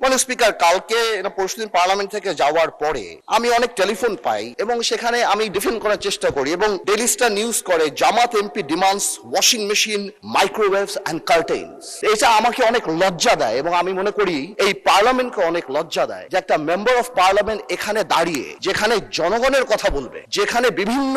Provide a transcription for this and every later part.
মানে স্পিকার, কালকে না পরশুদিন পার্লামেন্ট থেকে যাওয়ার পরে আমি অনেক টেলিফোন পাই এবং সেখানে আমি ডিফেন্ড করার চেষ্টা করি এবং ডেইলি স্টার নিউজ করে Jamaat MP demands washing machine, microwaves and curtains. এটা আমাকে অনেক লজ্জা দেয় এবং আমি মনে করি এই পার্লামেন্টকে অনেক লজ্জা দেয় যে একটা মেম্বার অফ পার্লামেন্ট এখানে দাঁড়িয়ে যেখানে জনগণের কথা বলবে, যেখানে বিভিন্ন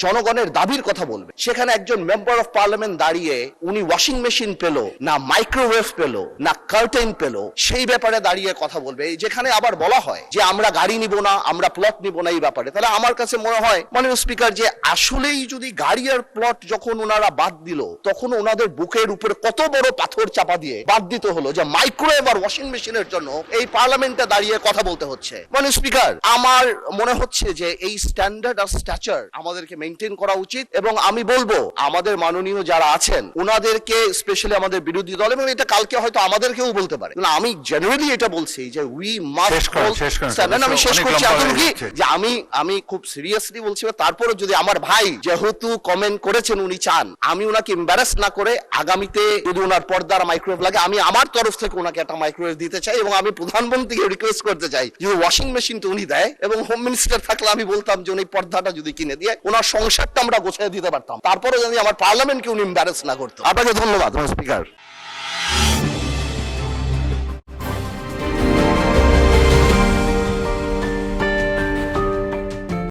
জনগণের দাবির কথা বলবে, সেখানে একজন মেম্বার অফ পার্লামেন্ট দাঁড়িয়ে উনি ওয়াশিং মেশিন পেল না, মাইক্রোওয়েভ পেল না, কার্টেইন পেল, সেই ব্যাপারে দাঁড়িয়ে কথা বলবে। যেখানে আবার বলা হয় যে আমরা গাড়ি নিব না, আমরা প্লট নিব না এই ব্যাপারে। তাহলে আমার কাছে মনে হয় মাননীয় স্পিকার যে আসলেই যদি গাড়ি আর প্লট যখন ওনারা বাদ দিল, তখন ওনাদের বুকের উপরে কত বড় পাথর চাপা দিয়ে বাদ দিতে হলো যে মাইক্রোওয়েভ আর ওয়াশিং মেশিনের জন্য এই পার্লামেন্টে দাঁড়িয়ে কথা বলতে হচ্ছে। মাননীয় স্পিকার, আমার মনে হচ্ছে যে এই স্ট্যান্ডার্ড আর স্ট্যাচার আমাদেরকে মেনটেন করা উচিত এবং আমি বলবো আমাদের মাননীয় যারা আছেন ওনাদেরকে, স্পেশালি আমাদের বিরোধী দল, এবং এটা কালকে হয়তো আমাদেরকেও বলতে পারে, আমি জেনারেলি এটা বলছি যে উই মাস্ট, আমি শেষ করছি আতঙ্কি যে আমি খুব সিরিয়াসলি বলছি। তারপরে যদি আমার ভাই যেহেতু কমেন্ট করেছেন উনি চান আমি ওনাকে এম্বারাস না করে আগামীতে যদি ওনার পর্দার মাইক্রোওয়েভ লাগে, আমি আমার তরফ থেকে ওনাকে একটা মাইক্রোওয়েভ দিতে চাই এবং আমি প্রধানমন্ত্রীকে রিকোয়েস্ট করতে চাই যে ওয়াশিং মেশিন তো উনি দেয় এবং হোম মিনিস্টার থাকলে আমি বলতাম যে উনি পর্দাটা যদি কিনে দিয়ে ওনার সংসারটা আমরা গোছায় দিতে পারতাম, তারপরে যদি আমার পার্লামেন্টকে উনি এম্বারাস না করতো। আপনাকে ধন্যবাদ স্পিকার।